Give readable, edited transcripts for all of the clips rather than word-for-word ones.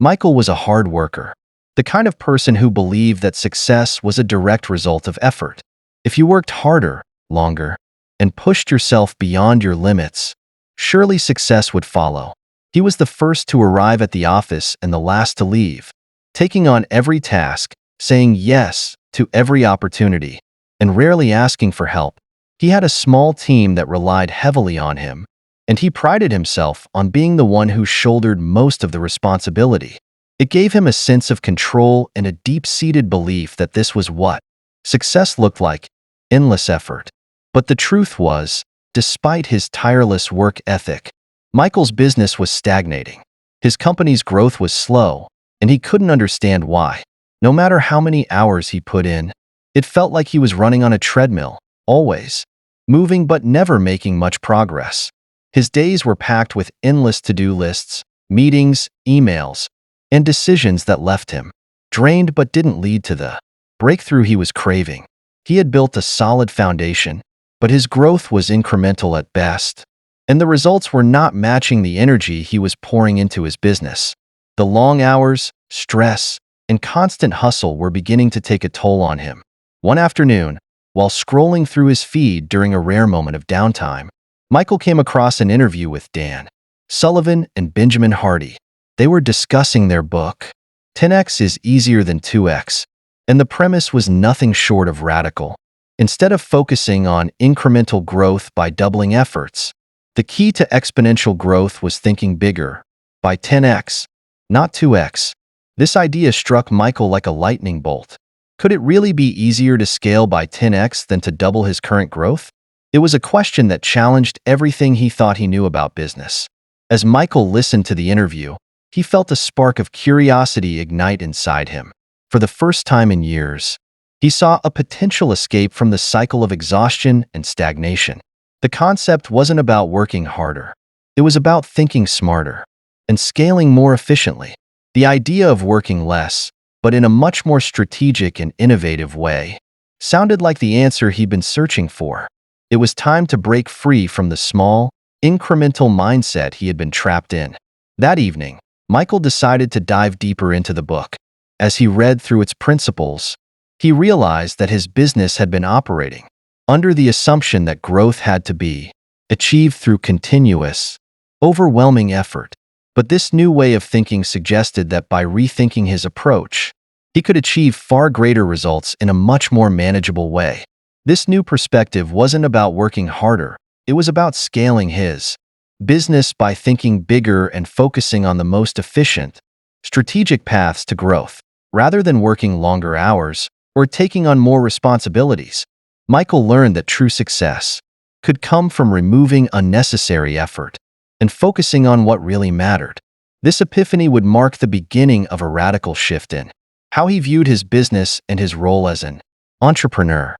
Michael was a hard worker, the kind of person who believed that success was a direct result of effort. If you worked harder, longer, and pushed yourself beyond your limits, surely success would follow. He was the first to arrive at the office and the last to leave, taking on every task, saying yes to every opportunity, and rarely asking for help. He had a small team that relied heavily on him, and he prided himself on being the one who shouldered most of the responsibility. It gave him a sense of control and a deep-seated belief that this was what success looked like: endless effort. But the truth was, despite his tireless work ethic, Michael's business was stagnating. His company's growth was slow, and he couldn't understand why. No matter how many hours he put in, it felt like he was running on a treadmill, always moving but never making much progress. His days were packed with endless to-do lists, meetings, emails, and decisions that left him drained but didn't lead to the breakthrough he was craving. He had built a solid foundation, but his growth was incremental at best, and the results were not matching the energy he was pouring into his business. The long hours, stress, and constant hustle were beginning to take a toll on him. One afternoon, while scrolling through his feed during a rare moment of downtime, Michael came across an interview with Dan Sullivan and Benjamin Hardy. They were discussing their book, 10x is easier than 2x, and the premise was nothing short of radical. Instead of focusing on incremental growth by doubling efforts, the key to exponential growth was thinking bigger, by 10x, not 2x. This idea struck Michael like a lightning bolt. Could it really be easier to scale by 10x than to double his current growth? It was a question that challenged everything he thought he knew about business. As Michael listened to the interview, he felt a spark of curiosity ignite inside him. For the first time in years, he saw a potential escape from the cycle of exhaustion and stagnation. The concept wasn't about working harder. It was about thinking smarter and scaling more efficiently. The idea of working less, but in a much more strategic and innovative way, sounded like the answer he'd been searching for. It was time to break free from the small, incremental mindset he had been trapped in. That evening, Michael decided to dive deeper into the book. As he read through its principles, he realized that his business had been operating under the assumption that growth had to be achieved through continuous, overwhelming effort. But this new way of thinking suggested that by rethinking his approach, he could achieve far greater results in a much more manageable way. This new perspective wasn't about working harder, it was about scaling his business by thinking bigger and focusing on the most efficient, strategic paths to growth. Rather than working longer hours or taking on more responsibilities, Michael learned that true success could come from removing unnecessary effort and focusing on what really mattered. This epiphany would mark the beginning of a radical shift in how he viewed his business and his role as an entrepreneur.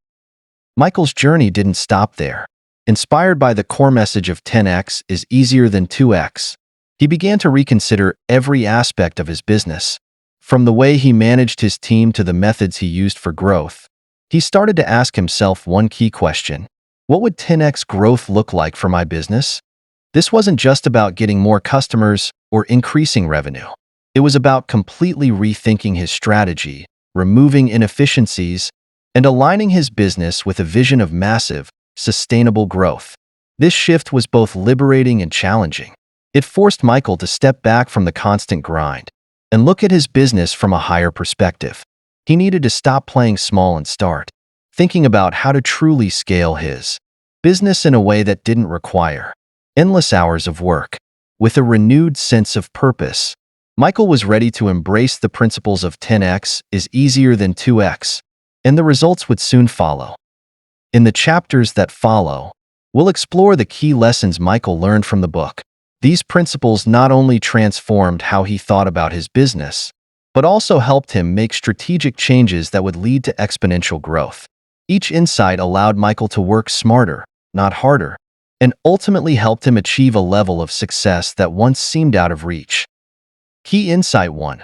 Michael's journey didn't stop there. Inspired by the core message of 10x is easier than 2x, he began to reconsider every aspect of his business. From the way he managed his team to the methods he used for growth, he started to ask himself one key question: what would 10x growth look like for my business? This wasn't just about getting more customers or increasing revenue. It was about completely rethinking his strategy, removing inefficiencies, and aligning his business with a vision of massive, sustainable growth. This shift was both liberating and challenging. It forced Michael to step back from the constant grind and look at his business from a higher perspective. He needed to stop playing small and start thinking about how to truly scale his business in a way that didn't require endless hours of work. With a renewed sense of purpose, Michael was ready to embrace the principles of 10x is easier than 2x, and the results would soon follow. In the chapters that follow, we'll explore the key lessons Michael learned from the book. These principles not only transformed how he thought about his business, but also helped him make strategic changes that would lead to exponential growth. Each insight allowed Michael to work smarter, not harder, and ultimately helped him achieve a level of success that once seemed out of reach. Key Insight 1.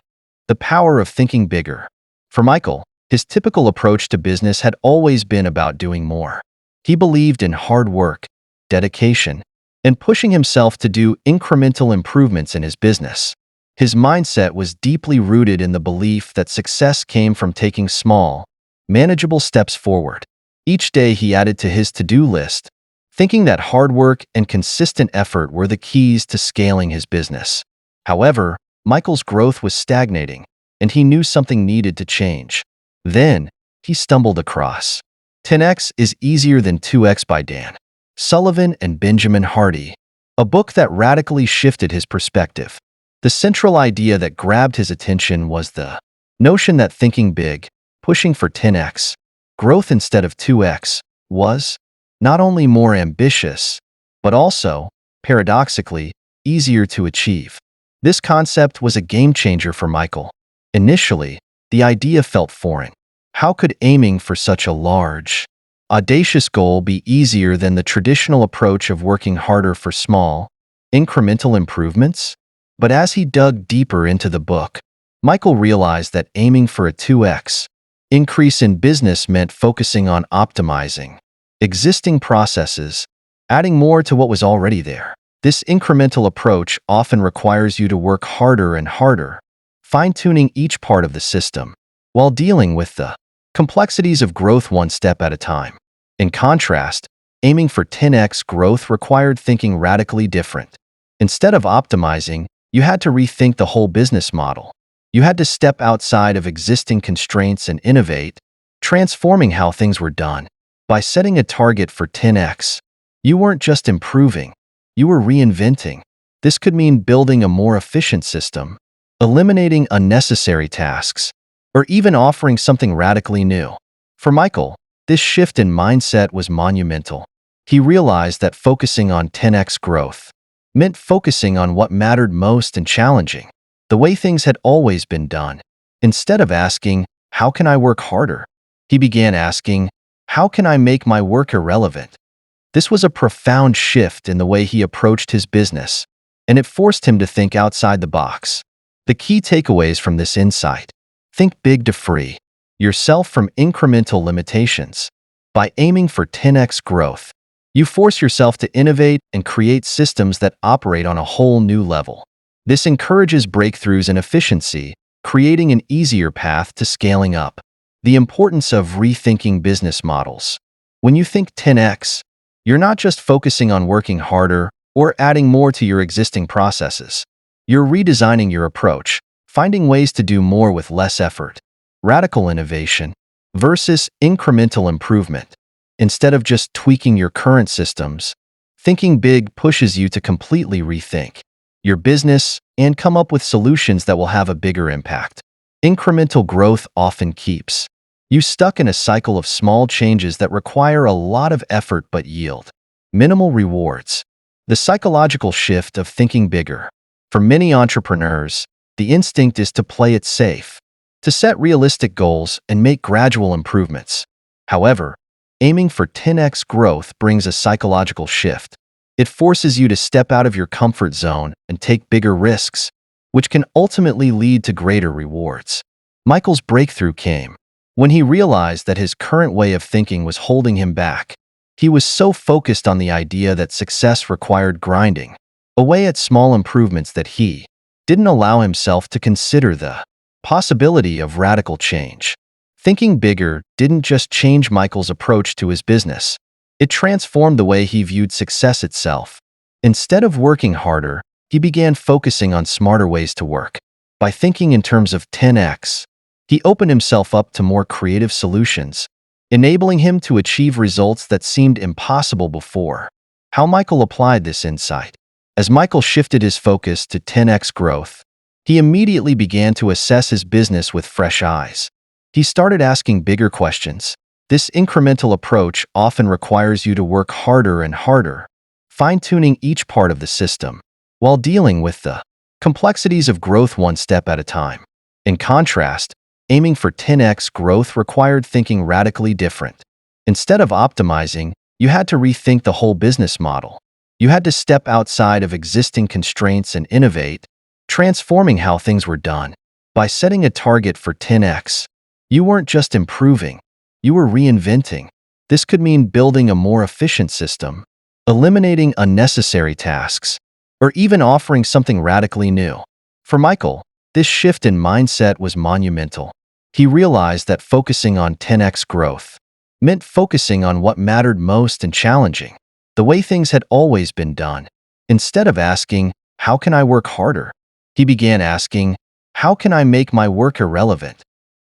The power of thinking bigger. For Michael, his typical approach to business had always been about doing more. He believed in hard work, dedication, and pushing himself to do incremental improvements in his business. His mindset was deeply rooted in the belief that success came from taking small, manageable steps forward. Each day he added to his to-do list, thinking that hard work and consistent effort were the keys to scaling his business. However, Michael's growth was stagnating, and he knew something needed to change. Then, he stumbled across 10x is Easier Than 2x by Dan Sullivan and Benjamin Hardy, a book that radically shifted his perspective. The central idea that grabbed his attention was the notion that thinking big, pushing for 10x, growth instead of 2x, was not only more ambitious, but also, paradoxically, easier to achieve. This concept was a game changer for Michael. Initially, the idea felt foreign. How could aiming for such a large, audacious goal be easier than the traditional approach of working harder for small, incremental improvements? But as he dug deeper into the book, Michael realized that aiming for a 2x increase in business meant focusing on optimizing existing processes, adding more to what was already there. This incremental approach often requires you to work harder and harder, fine-tuning each part of the system, while dealing with the complexities of growth one step at a time. In contrast, aiming for 10x growth required thinking radically different. Instead of optimizing, you had to rethink the whole business model. You had to step outside of existing constraints and innovate, transforming how things were done. By setting a target for 10x, you weren't just improving, you were reinventing. This could mean building a more efficient system, eliminating unnecessary tasks, or even offering something radically new. For Michael, this shift in mindset was monumental. He realized that focusing on 10x growth meant focusing on what mattered most and challenging the way things had always been done. Instead of asking, "How can I work harder?" he began asking, "How can I make my work irrelevant?" This was a profound shift in the way he approached his business, and it forced him to think outside the box. The key takeaways from this insight: think big to free yourself from incremental limitations. By aiming for 10x growth, you force yourself to innovate and create systems that operate on a whole new level. This encourages breakthroughs in efficiency, creating an easier path to scaling up. The importance of rethinking business models. When you think 10x, you're not just focusing on working harder or adding more to your existing processes. You're redesigning your approach, finding ways to do more with less effort. Radical innovation versus incremental improvement. Instead of just tweaking your current systems, thinking big pushes you to completely rethink your business and come up with solutions that will have a bigger impact. Incremental growth often keeps you stuck in a cycle of small changes that require a lot of effort but yield minimal rewards. The psychological shift of thinking bigger. For many entrepreneurs, the instinct is to play it safe, to set realistic goals and make gradual improvements. However, aiming for 10x growth brings a psychological shift. It forces you to step out of your comfort zone and take bigger risks, which can ultimately lead to greater rewards. Michael's breakthrough came when he realized that his current way of thinking was holding him back. He was so focused on the idea that success required grinding away at small improvements that he didn't allow himself to consider the possibility of radical change. Thinking bigger didn't just change Michael's approach to his business. It transformed the way he viewed success itself. Instead of working harder, he began focusing on smarter ways to work. By thinking in terms of 10x, he opened himself up to more creative solutions, enabling him to achieve results that seemed impossible before. How Michael applied this insight. As Michael shifted his focus to 10x growth, he immediately began to assess his business with fresh eyes. He started asking bigger questions. This incremental approach often requires you to work harder and harder, fine-tuning each part of the system, while dealing with the complexities of growth one step at a time. In contrast, aiming for 10x growth required thinking radically different. Instead of optimizing, you had to rethink the whole business model. You had to step outside of existing constraints and innovate, transforming how things were done. By setting a target for 10x, you weren't just improving, you were reinventing. This could mean building a more efficient system, eliminating unnecessary tasks, or even offering something radically new. For Michael, this shift in mindset was monumental. He realized that focusing on 10x growth meant focusing on what mattered most and challenging the way things had always been done. Instead of asking, "How can I work harder?" he began asking, "How can I make my work irrelevant?"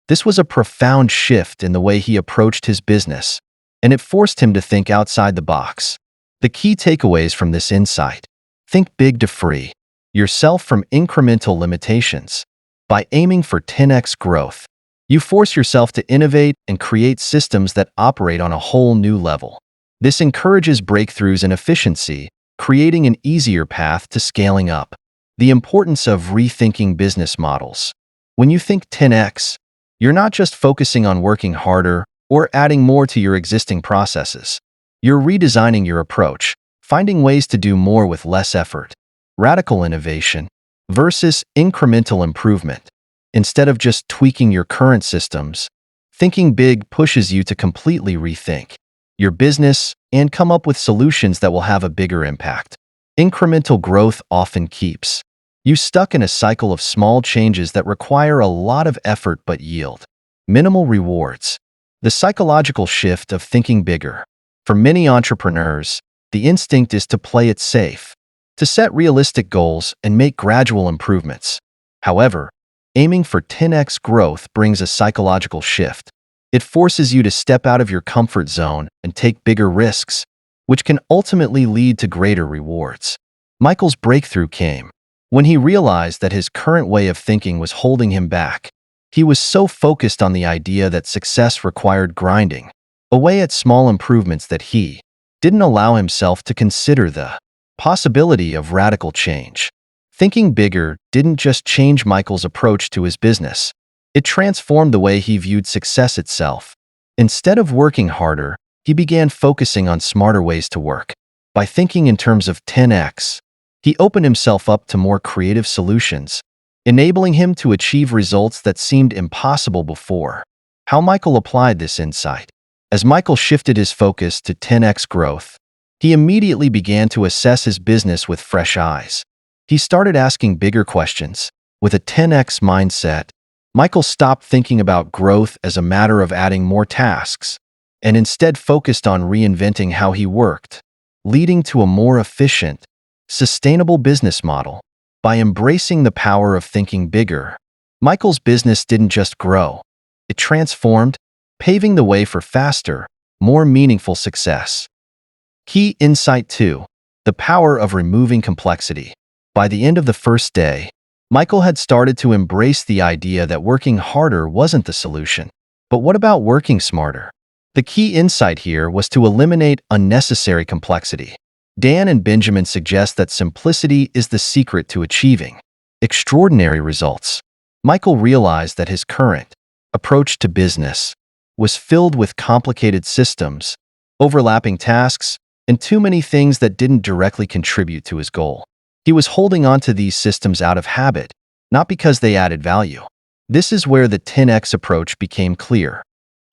This was a profound shift in the way he approached his business, and it forced him to think outside the box. The key takeaways from this insight: think big to free yourself from incremental limitations. By aiming for 10x growth, you force yourself to innovate and create systems that operate on a whole new level. This encourages breakthroughs in efficiency, creating an easier path to scaling up. The importance of rethinking business models. When you think 10x, you're not just focusing on working harder or adding more to your existing processes. You're redesigning your approach, finding ways to do more with less effort. Radical innovation versus incremental improvement. Instead of just tweaking your current systems, thinking big pushes you to completely rethink your business and come up with solutions that will have a bigger impact. Incremental growth often keeps you stuck in a cycle of small changes that require a lot of effort but yield minimal rewards. The psychological shift of thinking bigger. For many entrepreneurs, the instinct is to play it safe, to set realistic goals and make gradual improvements. However, aiming for 10x growth brings a psychological shift. It forces you to step out of your comfort zone and take bigger risks, which can ultimately lead to greater rewards. Michael's breakthrough came when he realized that his current way of thinking was holding him back. He was so focused on the idea that success required grinding away at small improvements that he didn't allow himself to consider the possibility of radical change. Thinking bigger didn't just change Michael's approach to his business. It transformed the way he viewed success itself. Instead of working harder, he began focusing on smarter ways to work. By thinking in terms of 10x, he opened himself up to more creative solutions, enabling him to achieve results that seemed impossible before. How Michael applied this insight. As Michael shifted his focus to 10x growth, he immediately began to assess his business with fresh eyes. He started asking bigger questions. With a 10x mindset, Michael stopped thinking about growth as a matter of adding more tasks, and instead focused on reinventing how he worked, leading to a more efficient, sustainable business model. By embracing the power of thinking bigger, Michael's business didn't just grow, it transformed, paving the way for faster, more meaningful success. Key insight 2. The power of removing complexity. By the end of the first day, Michael had started to embrace the idea that working harder wasn't the solution. But what about working smarter? The key insight here was to eliminate unnecessary complexity. Dan and Benjamin suggest that simplicity is the secret to achieving extraordinary results. Michael realized that his current approach to business was filled with complicated systems, overlapping tasks, and too many things that didn't directly contribute to his goal. He was holding on to these systems out of habit, not because they added value. This is where the 10x approach became clear.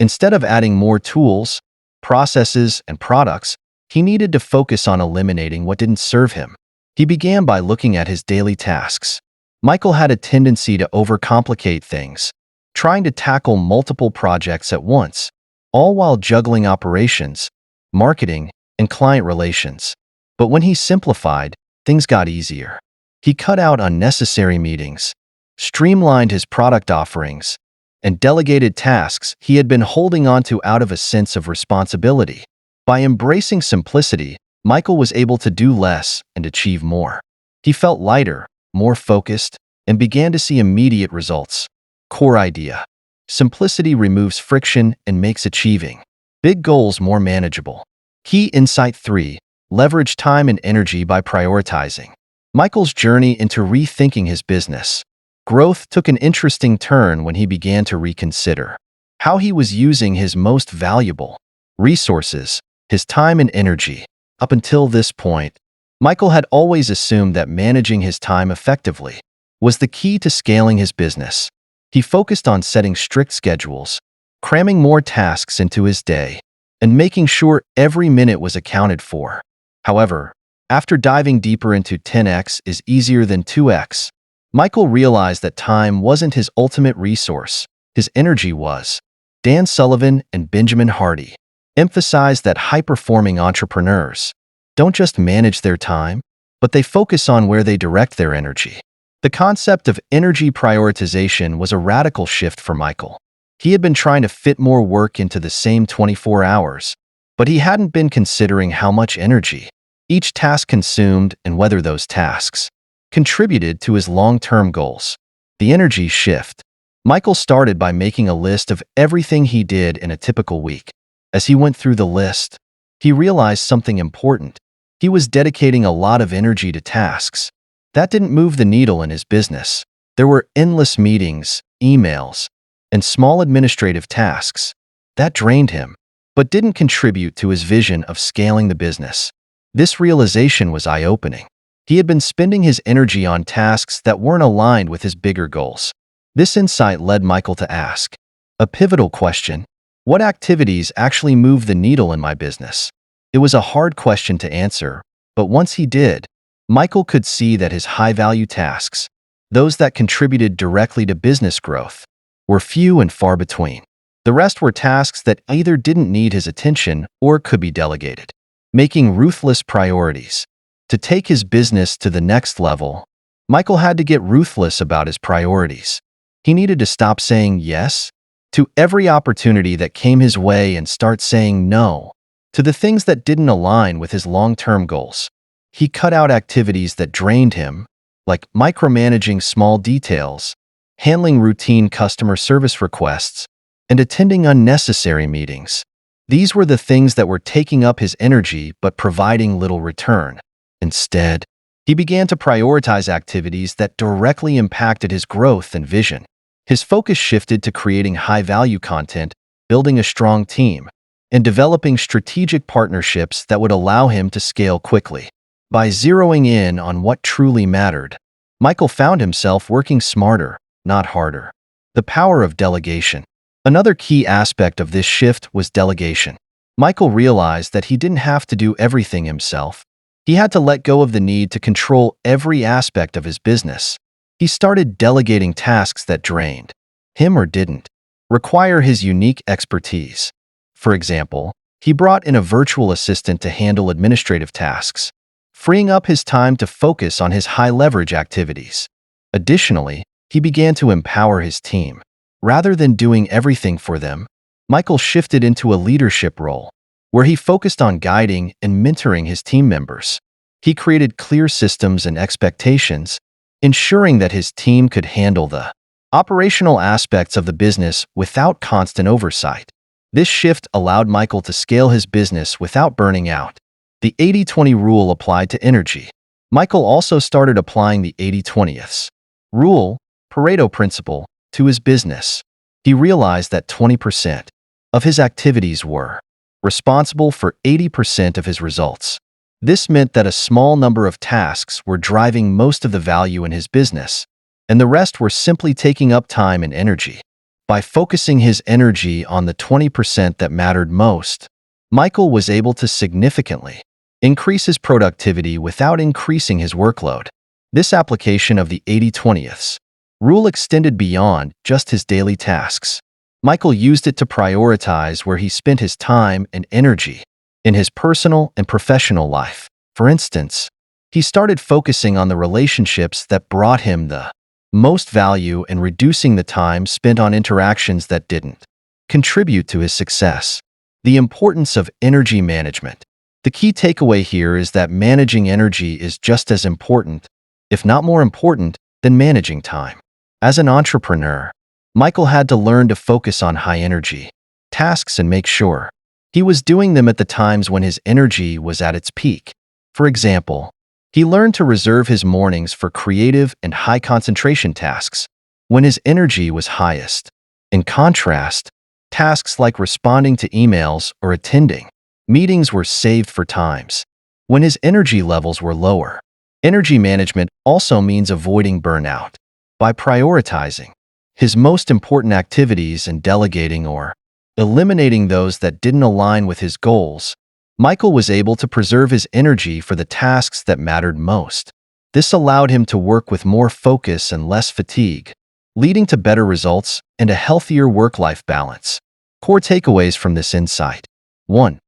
Instead of adding more tools, processes, and products, he needed to focus on eliminating what didn't serve him. He began by looking at his daily tasks. Michael had a tendency to overcomplicate things, trying to tackle multiple projects at once, all while juggling operations, marketing, and client relations. But when he simplified, things got easier. He cut out unnecessary meetings, streamlined his product offerings, and delegated tasks he had been holding on to out of a sense of responsibility. By embracing simplicity, Michael was able to do less and achieve more. He felt lighter, more focused, and began to see immediate results. Core idea. Simplicity removes friction and makes achieving big goals more manageable. Key insight 3. Leverage time and energy by prioritizing. Michael's journey into rethinking his business growth took an interesting turn when he began to reconsider how he was using his most valuable resources, his time and energy. Up until this point, Michael had always assumed that managing his time effectively was the key to scaling his business. He focused on setting strict schedules, cramming more tasks into his day, and making sure every minute was accounted for. However, after diving deeper into 10x is easier than 2x, Michael realized that time wasn't his ultimate resource, his energy was. Dan Sullivan and Benjamin Hardy emphasized that high-performing entrepreneurs don't just manage their time, but they focus on where they direct their energy. The concept of energy prioritization was a radical shift for Michael. He had been trying to fit more work into the same 24 hours, but he hadn't been considering how much energy each task consumed and whether those tasks contributed to his long-term goals. The energy shift. Michael started by making a list of everything he did in a typical week. As he went through the list, he realized something important. He was dedicating a lot of energy to tasks that didn't move the needle in his business. There were endless meetings, emails, and small administrative tasks that drained him, but didn't contribute to his vision of scaling the business. This realization was eye-opening. He had been spending his energy on tasks that weren't aligned with his bigger goals. This insight led Michael to ask a pivotal question: what activities actually move the needle in my business? It was a hard question to answer, but once he did, Michael could see that his high-value tasks, those that contributed directly to business growth, were few and far between. The rest were tasks that either didn't need his attention or could be delegated. Making ruthless priorities. To take his business to the next level, Michael had to get ruthless about his priorities. He needed to stop saying yes to every opportunity that came his way and start saying no to the things that didn't align with his long-term goals. He cut out activities that drained him, like micromanaging small details, handling routine customer service requests, and attending unnecessary meetings. These were the things that were taking up his energy but providing little return. Instead, he began to prioritize activities that directly impacted his growth and vision. His focus shifted to creating high-value content, building a strong team, and developing strategic partnerships that would allow him to scale quickly. By zeroing in on what truly mattered, Michael found himself working smarter, not harder. The power of delegation. Another key aspect of this shift was delegation. Michael realized that he didn't have to do everything himself. He had to let go of the need to control every aspect of his business. He started delegating tasks that drained him or didn't require his unique expertise. For example, he brought in a virtual assistant to handle administrative tasks, freeing up his time to focus on his high-leverage activities. Additionally, he began to empower his team. Rather than doing everything for them, Michael shifted into a leadership role, where he focused on guiding and mentoring his team members. He created clear systems and expectations, ensuring that his team could handle the operational aspects of the business without constant oversight. This shift allowed Michael to scale his business without burning out. The 80-20 rule applied to energy. Michael also started applying the 80-20 rule, Pareto principle, to his business. He realized that 20% of his activities were responsible for 80% of his results. This meant that a small number of tasks were driving most of the value in his business, and the rest were simply taking up time and energy. By focusing his energy on the 20% that mattered most, Michael was able to significantly increase his productivity without increasing his workload. This application of the 80-20 rule extended beyond just his daily tasks. Michael used it to prioritize where he spent his time and energy in his personal and professional life. For instance, he started focusing on the relationships that brought him the most value and reducing the time spent on interactions that didn't contribute to his success. The importance of energy management. The key takeaway here is that managing energy is just as important, if not more important, than managing time. As an entrepreneur, Michael had to learn to focus on high-energy tasks and make sure he was doing them at the times when his energy was at its peak. For example, he learned to reserve his mornings for creative and high-concentration tasks when his energy was highest. In contrast, tasks like responding to emails or attending meetings were saved for times when his energy levels were lower. Energy management also means avoiding burnout. By prioritizing his most important activities and delegating or eliminating those that didn't align with his goals, Michael was able to preserve his energy for the tasks that mattered most. This allowed him to work with more focus and less fatigue, leading to better results and a healthier work-life balance. Core takeaways from this insight. 1.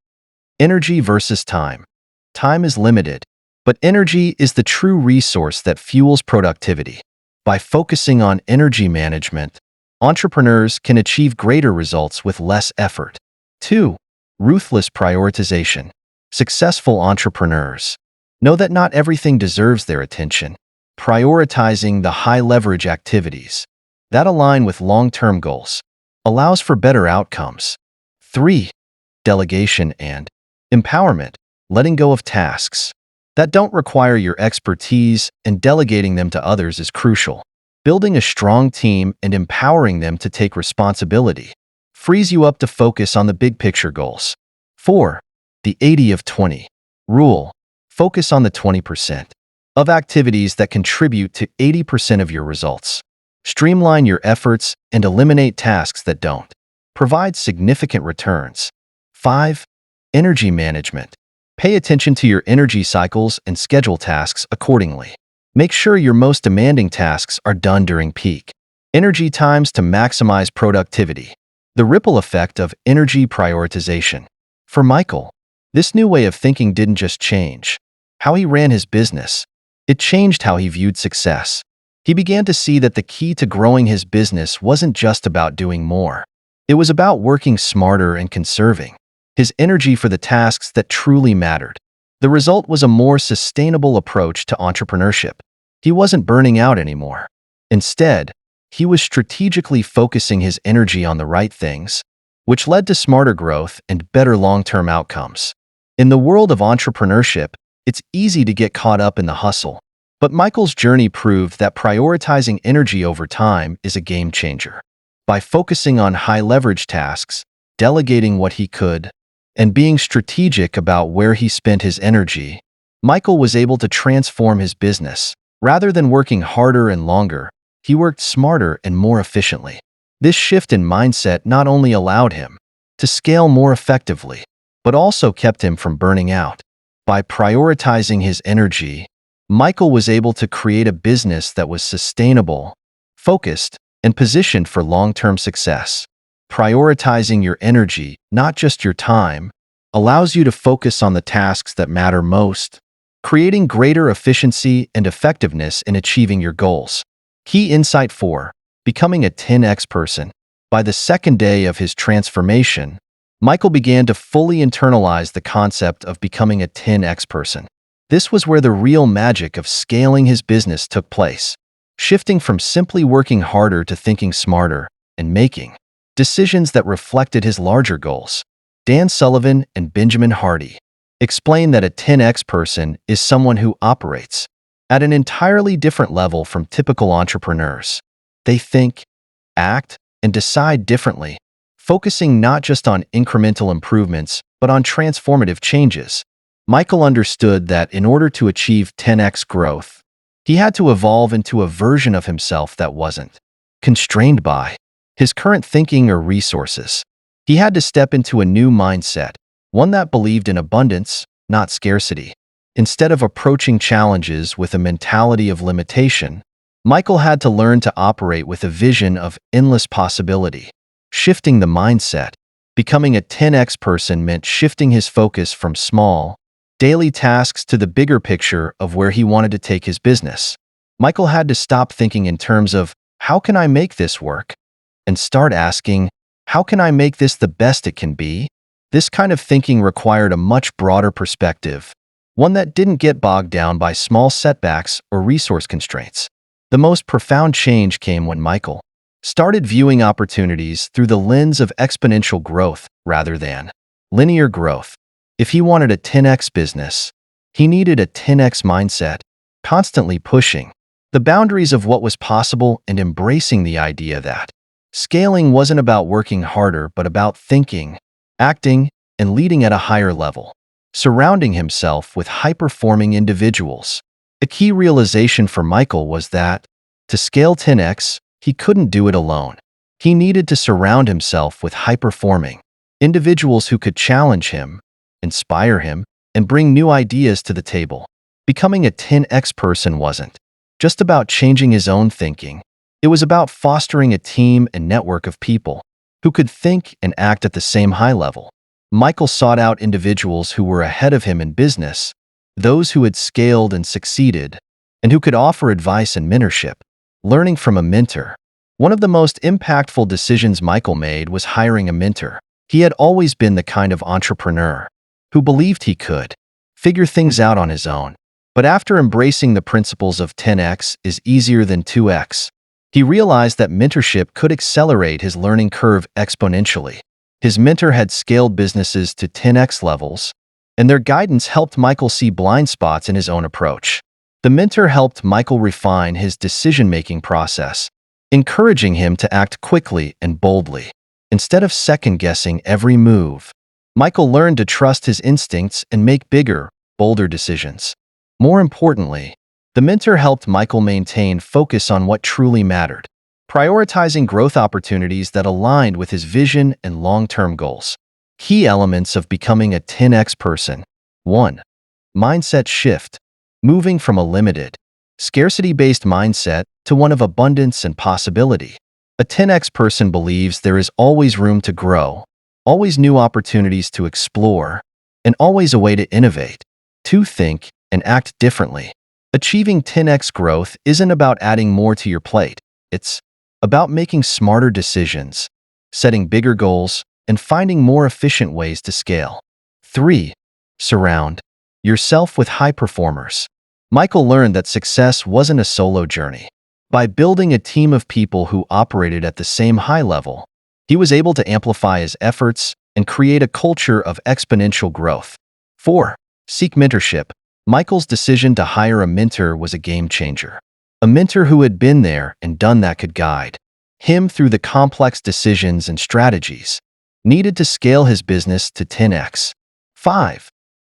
Energy versus time. Time is limited, but energy is the true resource that fuels productivity. By focusing on energy management, entrepreneurs can achieve greater results with less effort. 2. Ruthless prioritization. Successful entrepreneurs know that not everything deserves their attention, prioritizing the high-leverage activities that align with long-term goals allows for better outcomes. 3. Delegation and empowerment. Letting go of tasks that don't require your expertise and delegating them to others is crucial. Building a strong team and empowering them to take responsibility frees you up to focus on the big picture goals. 4. The 80 of 20 rule. Focus on the 20% of activities that contribute to 80% of your results. Streamline your efforts and eliminate tasks that don't provide significant returns. 5. Energy management. Pay attention to your energy cycles and schedule tasks accordingly. Make sure your most demanding tasks are done during peak energy times to maximize productivity. The ripple effect of energy prioritization. For Michael, this new way of thinking didn't just change how he ran his business, it changed how he viewed success. He began to see that the key to growing his business wasn't just about doing more. It was about working smarter and conserving his energy for the tasks that truly mattered. The result was a more sustainable approach to entrepreneurship. He wasn't burning out anymore. Instead, he was strategically focusing his energy on the right things, which led to smarter growth and better long-term outcomes. In the world of entrepreneurship, it's easy to get caught up in the hustle, but Michael's journey proved that prioritizing energy over time is a game changer. By focusing on high-leverage tasks, delegating what he could, and being strategic about where he spent his energy, Michael was able to transform his business. Rather than working harder and longer, he worked smarter and more efficiently. This shift in mindset not only allowed him to scale more effectively, but also kept him from burning out. By prioritizing his energy, Michael was able to create a business that was sustainable, focused, and positioned for long-term success. Prioritizing your energy, not just your time, allows you to focus on the tasks that matter most, creating greater efficiency and effectiveness in achieving your goals. Key Insight 4. Becoming a 10x person. By the second day of his transformation, Michael began to fully internalize the concept of becoming a 10x person. This was where the real magic of scaling his business took place, shifting from simply working harder to thinking smarter and making decisions that reflected his larger goals. Dan Sullivan and Benjamin Hardy explain that a 10x person is someone who operates at an entirely different level from typical entrepreneurs. They think, act, and decide differently, focusing not just on incremental improvements, but on transformative changes. Michael understood that in order to achieve 10x growth, he had to evolve into a version of himself that wasn't constrained by his current thinking or resources. He had to step into a new mindset, one that believed in abundance, not scarcity. Instead of approaching challenges with a mentality of limitation, Michael had to learn to operate with a vision of endless possibility. Shifting the mindset. Becoming a 10x person meant shifting his focus from small, daily tasks to the bigger picture of where he wanted to take his business. Michael had to stop thinking in terms of, how can I make this work? And start asking, how can I make this the best it can be? This kind of thinking required a much broader perspective, one that didn't get bogged down by small setbacks or resource constraints. The most profound change came when Michael started viewing opportunities through the lens of exponential growth rather than linear growth. If he wanted a 10x business, he needed a 10x mindset, constantly pushing the boundaries of what was possible and embracing the idea that scaling wasn't about working harder but about thinking, acting, and leading at a higher level. Surrounding himself with high-performing individuals. A key realization for Michael was that, to scale 10x, he couldn't do it alone. He needed to surround himself with high-performing individuals who could challenge him, inspire him, and bring new ideas to the table. Becoming a 10x person wasn't just about changing his own thinking. It was about fostering a team and network of people who could think and act at the same high level. Michael sought out individuals who were ahead of him in business, those who had scaled and succeeded, and who could offer advice and mentorship. Learning from a mentor. One of the most impactful decisions Michael made was hiring a mentor. He had always been the kind of entrepreneur who believed he could figure things out on his own. But after embracing the principles of 10x is easier than 2x, he realized that mentorship could accelerate his learning curve exponentially. His mentor had scaled businesses to 10x levels, and their guidance helped Michael see blind spots in his own approach. The mentor helped Michael refine his decision-making process, encouraging him to act quickly and boldly. Instead of second-guessing every move, Michael learned to trust his instincts and make bigger, bolder decisions. More importantly, the mentor helped Michael maintain focus on what truly mattered, prioritizing growth opportunities that aligned with his vision and long-term goals. Key elements of becoming a 10x person. 1. Mindset shift. Moving from a limited, scarcity-based mindset to one of abundance and possibility. A 10x person believes there is always room to grow, always new opportunities to explore, and always a way to innovate. 2. Think and act differently. Achieving 10x growth isn't about adding more to your plate. It's about making smarter decisions, setting bigger goals, and finding more efficient ways to scale. 3. Surround yourself with high performers. Michael learned that success wasn't a solo journey. By building a team of people who operated at the same high level, he was able to amplify his efforts and create a culture of exponential growth. 4. Seek mentorship. Michael's decision to hire a mentor was a game changer. A mentor who had been there and done that could guide him through the complex decisions and strategies needed to scale his business to 10x. 5.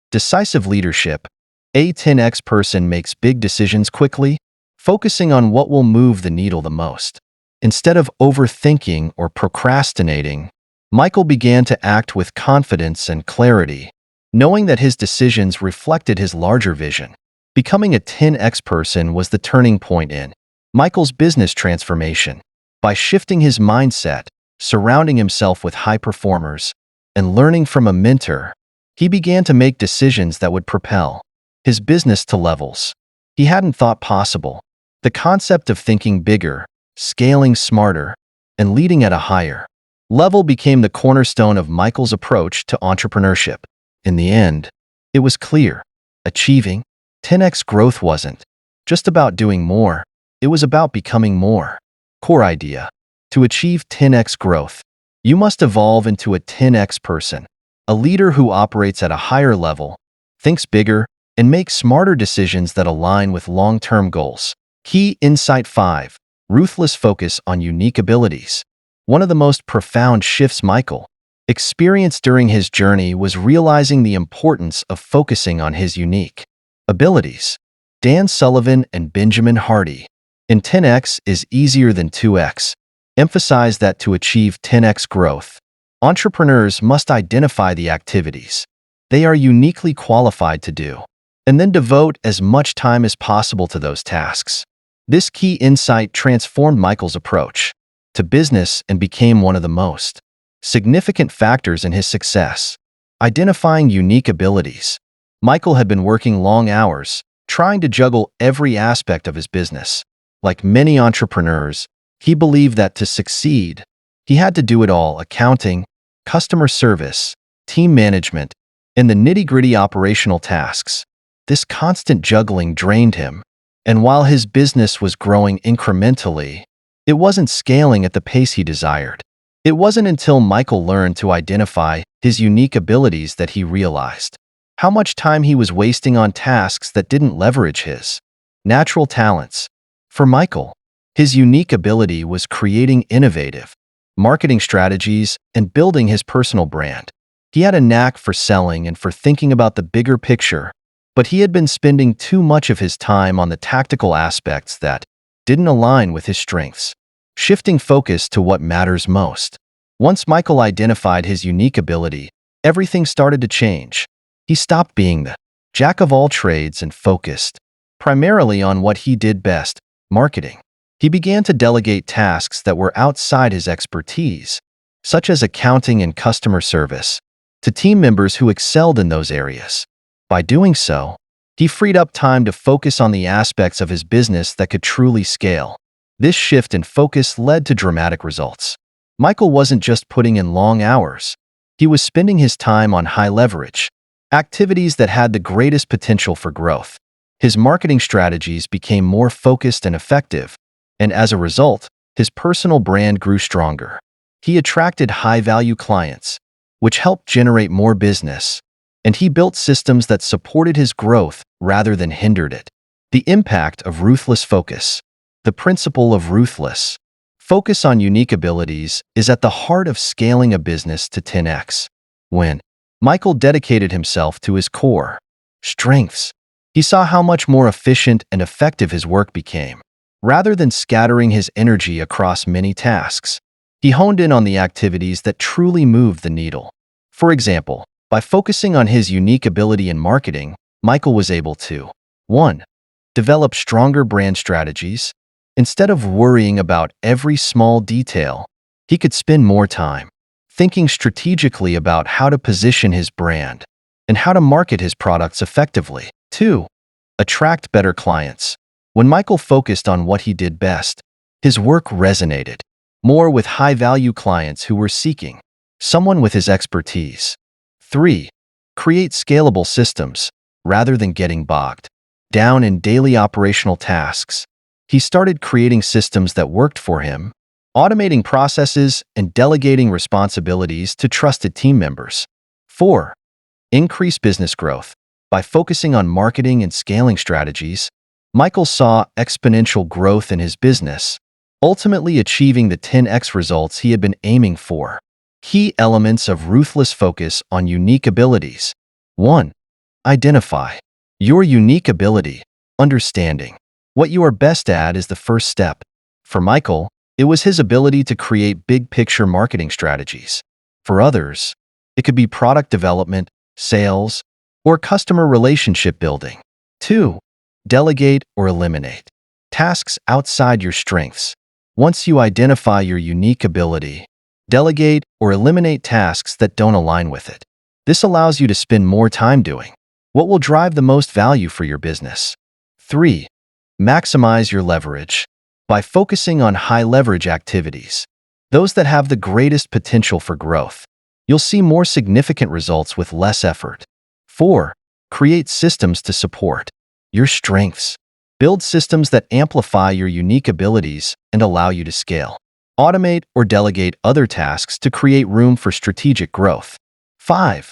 Decisive leadership. A 10x person makes big decisions quickly, focusing on what will move the needle the most. Instead of overthinking or procrastinating, Michael began to act with confidence and clarity, knowing that his decisions reflected his larger vision. Becoming a 10x person was the turning point in Michael's business transformation. By shifting his mindset, surrounding himself with high performers, and learning from a mentor, he began to make decisions that would propel his business to levels he hadn't thought possible. The concept of thinking bigger, scaling smarter, and leading at a higher level became the cornerstone of Michael's approach to entrepreneurship. In the end, it was clear, achieving 10x growth wasn't just about doing more, it was about becoming more. Core idea. To achieve 10x growth, you must evolve into a 10x person, a leader who operates at a higher level, thinks bigger, and makes smarter decisions that align with long-term goals. Key Insight 5. Ruthless focus on unique abilities. One of the most profound shifts Michael experienced during his journey was realizing the importance of focusing on his unique abilities. Dan Sullivan and Benjamin Hardy in 10x is easier than 2x emphasize that to achieve 10x growth, entrepreneurs must identify the activities they are uniquely qualified to do, and then devote as much time as possible to those tasks. This key insight transformed Michael's approach to business and became one of the most significant factors in his success. Identifying unique abilities. Michael had been working long hours, trying to juggle every aspect of his business. Like many entrepreneurs, he believed that to succeed, he had to do it all: accounting, customer service, team management, and the nitty-gritty operational tasks. This constant juggling drained him, and while his business was growing incrementally, it wasn't scaling at the pace he desired. It wasn't until Michael learned to identify his unique abilities that he realized how much time he was wasting on tasks that didn't leverage his natural talents. For Michael, his unique ability was creating innovative marketing strategies and building his personal brand. He had a knack for selling and for thinking about the bigger picture, but he had been spending too much of his time on the tactical aspects that didn't align with his strengths. Shifting focus to what matters most. Once Michael identified his unique ability, everything started to change. He stopped being the jack of all trades and focused primarily on what he did best, marketing. He began to delegate tasks that were outside his expertise, such as accounting and customer service, to team members who excelled in those areas. By doing so, he freed up time to focus on the aspects of his business that could truly scale. This shift in focus led to dramatic results. Michael wasn't just putting in long hours. He was spending his time on high-leverage activities that had the greatest potential for growth. His marketing strategies became more focused and effective, and as a result, his personal brand grew stronger. He attracted high-value clients, which helped generate more business, and he built systems that supported his growth rather than hindered it. The impact of ruthless focus. The principle of ruthless focus on unique abilities is at the heart of scaling a business to 10x. When Michael dedicated himself to his core strengths, he saw how much more efficient and effective his work became. Rather than scattering his energy across many tasks, he honed in on the activities that truly moved the needle. For example, by focusing on his unique ability in marketing, Michael was able to 1. Develop stronger brand strategies. Instead of worrying about every small detail, he could spend more time thinking strategically about how to position his brand and how to market his products effectively. 2. Attract better clients. When Michael focused on what he did best, his work resonated more with high-value clients who were seeking someone with his expertise. 3. Create scalable systems. Rather than getting bogged down in daily operational tasks, he started creating systems that worked for him, automating processes and delegating responsibilities to trusted team members. 4. Increase business growth. By focusing on marketing and scaling strategies, Michael saw exponential growth in his business, ultimately achieving the 10x results he had been aiming for. Key elements of ruthless focus on unique abilities. 1. Identify your unique ability. Understanding what you are best at is the first step. For Michael, it was his ability to create big-picture marketing strategies. For others, it could be product development, sales, or customer relationship building. 2. Delegate or eliminate tasks outside your strengths. Once you identify your unique ability, delegate or eliminate tasks that don't align with it. This allows you to spend more time doing what will drive the most value for your business. 3. Maximize your leverage. By focusing on high-leverage activities, those that have the greatest potential for growth, you'll see more significant results with less effort. 4. Create systems to support your strengths. Build systems that amplify your unique abilities and allow you to scale. Automate or delegate other tasks to create room for strategic growth. 5.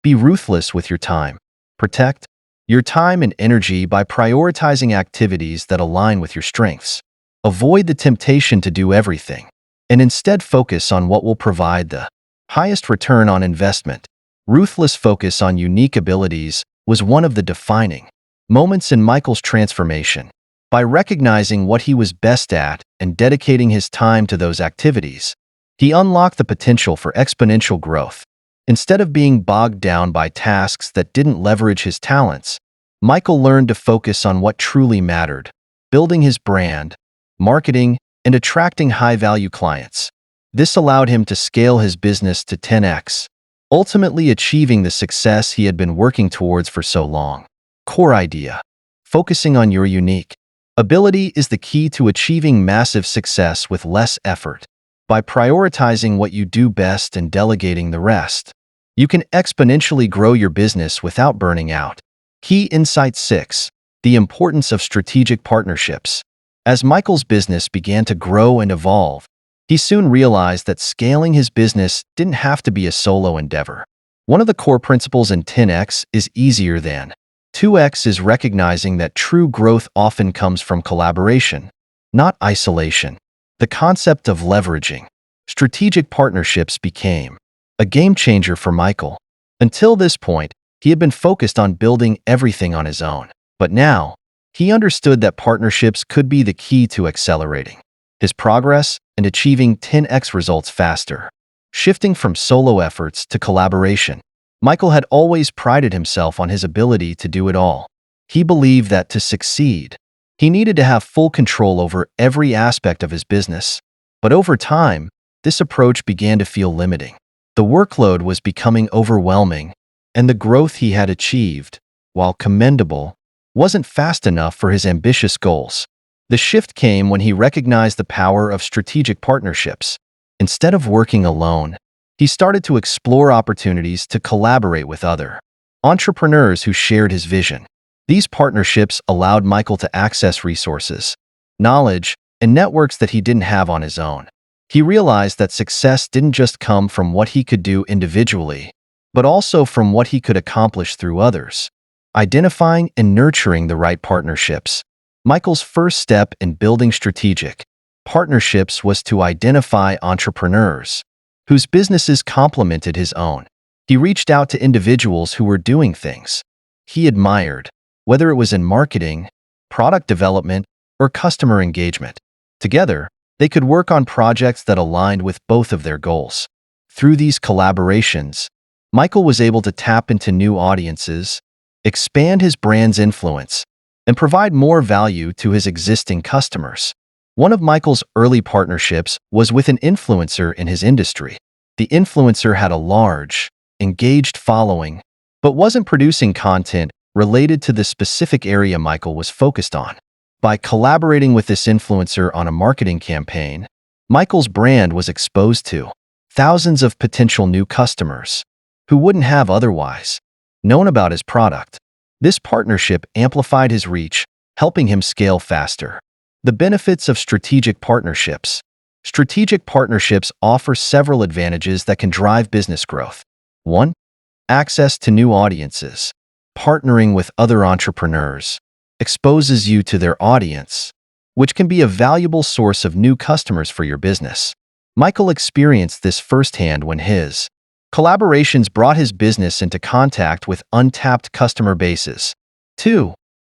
Be ruthless with your time. Protect your time and energy by prioritizing activities that align with your strengths. Avoid the temptation to do everything, and instead focus on what will provide the highest return on investment. Ruthless focus on unique abilities was one of the defining moments in Michael's transformation. By recognizing what he was best at and dedicating his time to those activities, he unlocked the potential for exponential growth. Instead of being bogged down by tasks that didn't leverage his talents, Michael learned to focus on what truly mattered, building his brand, marketing, and attracting high-value clients. This allowed him to scale his business to 10x, ultimately achieving the success he had been working towards for so long. Core idea: focusing on your unique ability is the key to achieving massive success with less effort. By prioritizing what you do best and delegating the rest, you can exponentially grow your business without burning out. Key Insight 6. The importance of strategic partnerships. As Michael's business began to grow and evolve, he soon realized that scaling his business didn't have to be a solo endeavor. One of the core principles in 10x is easier than 2x is recognizing that true growth often comes from collaboration, not isolation. The concept of leveraging strategic partnerships became a game changer for Michael. Until this point, he had been focused on building everything on his own. But now, he understood that partnerships could be the key to accelerating his progress and achieving 10x results faster. Shifting from solo efforts to collaboration, Michael had always prided himself on his ability to do it all. He believed that to succeed, he needed to have full control over every aspect of his business. But over time, this approach began to feel limiting. The workload was becoming overwhelming, and the growth he had achieved, while commendable, wasn't fast enough for his ambitious goals. The shift came when he recognized the power of strategic partnerships. Instead of working alone, he started to explore opportunities to collaborate with other entrepreneurs who shared his vision. These partnerships allowed Michael to access resources, knowledge, and networks that he didn't have on his own. He realized that success didn't just come from what he could do individually, but also from what he could accomplish through others. Identifying and nurturing the right partnerships. Michael's first step in building strategic partnerships was to identify entrepreneurs whose businesses complemented his own. He reached out to individuals who were doing things he admired, whether it was in marketing, product development, or customer engagement. Together, they could work on projects that aligned with both of their goals. Through these collaborations, Michael was able to tap into new audiences, expand his brand's influence, and provide more value to his existing customers. One of Michael's early partnerships was with an influencer in his industry. The influencer had a large, engaged following, but wasn't producing content related to the specific area Michael was focused on. By collaborating with this influencer on a marketing campaign, Michael's brand was exposed to thousands of potential new customers who wouldn't have otherwise known about his product. This partnership amplified his reach, helping him scale faster. The benefits of strategic partnerships. Strategic partnerships offer several advantages that can drive business growth. 1. Access to new audiences. Partnering with other entrepreneurs exposes you to their audience, which can be a valuable source of new customers for your business. Michael experienced this firsthand when his collaborations brought his business into contact with untapped customer bases. 2.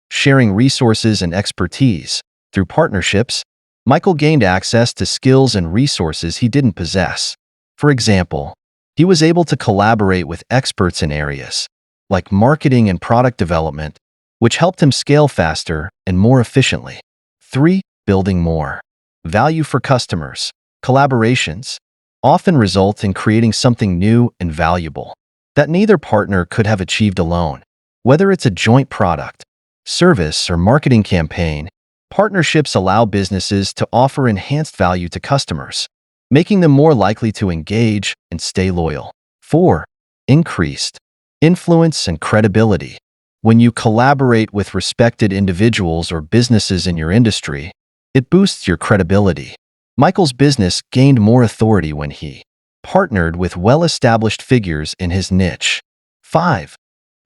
Sharing resources and expertise. Through partnerships, Michael gained access to skills and resources he didn't possess. For example, he was able to collaborate with experts in areas like marketing and product development, which helped him scale faster and more efficiently. 3. Building more value for customers. Collaborations often result in creating something new and valuable that neither partner could have achieved alone. Whether it's a joint product, service, or marketing campaign, partnerships allow businesses to offer enhanced value to customers, making them more likely to engage and stay loyal. 4. Increased influence and credibility. When you collaborate with respected individuals or businesses in your industry, it boosts your credibility. Michael's business gained more authority when he partnered with well-established figures in his niche. 5.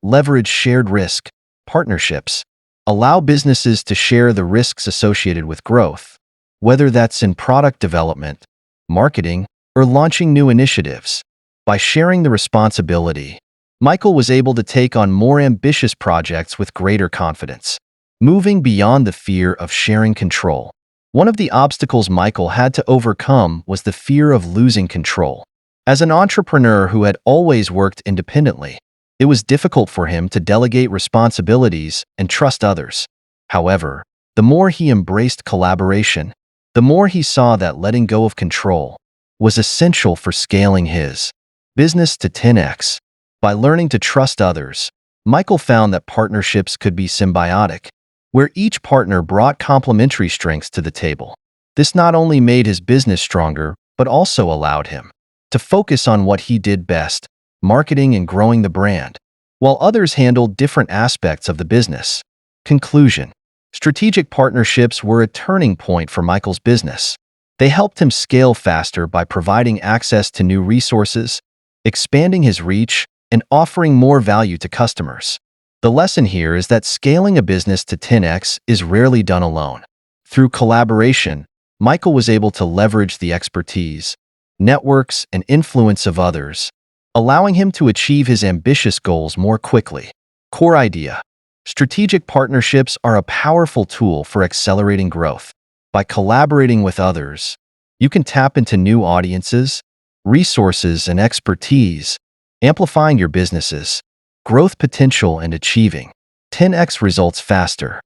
Leverage shared risk. Partnerships allow businesses to share the risks associated with growth, whether that's in product development, marketing, or launching new initiatives. By sharing the responsibility, Michael was able to take on more ambitious projects with greater confidence, moving beyond the fear of sharing control. One of the obstacles Michael had to overcome was the fear of losing control. As an entrepreneur who had always worked independently, it was difficult for him to delegate responsibilities and trust others. However, the more he embraced collaboration, the more he saw that letting go of control was essential for scaling his business to 10x. By learning to trust others, Michael found that partnerships could be symbiotic, where each partner brought complementary strengths to the table. This not only made his business stronger, but also allowed him to focus on what he did best, marketing and growing the brand, while others handled different aspects of the business. Conclusion. Strategic partnerships were a turning point for Michael's business. They helped him scale faster by providing access to new resources, expanding his reach, and offering more value to customers. The lesson here is that scaling a business to 10x is rarely done alone. Through collaboration, Michael was able to leverage the expertise, networks, and influence of others, allowing him to achieve his ambitious goals more quickly. Core idea. Strategic partnerships are a powerful tool for accelerating growth. By collaborating with others, you can tap into new audiences, resources, and expertise, amplifying your business's growth potential and achieving 10x results faster.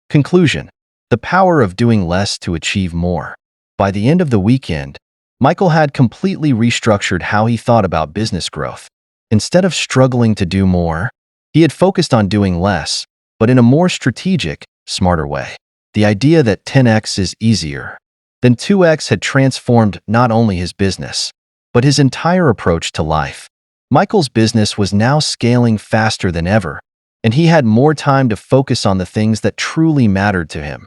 Conclusion: the power of doing less to achieve more. By the end of the weekend, Michael had completely restructured how he thought about business growth. Instead of struggling to do more, he had focused on doing less, but in a more strategic, smarter way. The idea that 10x is easier than 2x had transformed not only his business, but his entire approach to life. Michael's business was now scaling faster than ever, and he had more time to focus on the things that truly mattered to him: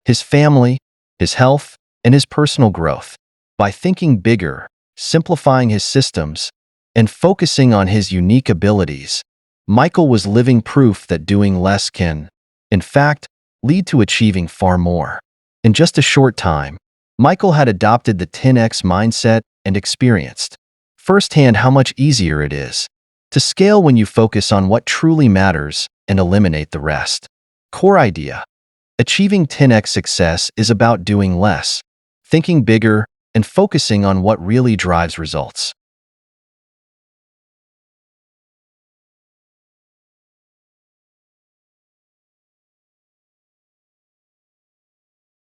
his family, his health, and his personal growth. By thinking bigger, simplifying his systems, and focusing on his unique abilities, Michael was living proof that doing less can, in fact, lead to achieving far more. In just a short time, Michael had adopted the 10x mindset and experienced firsthand how much easier it is to scale when you focus on what truly matters and eliminate the rest. Core idea: achieving 10x success is about doing less, thinking bigger, and focusing on what really drives results.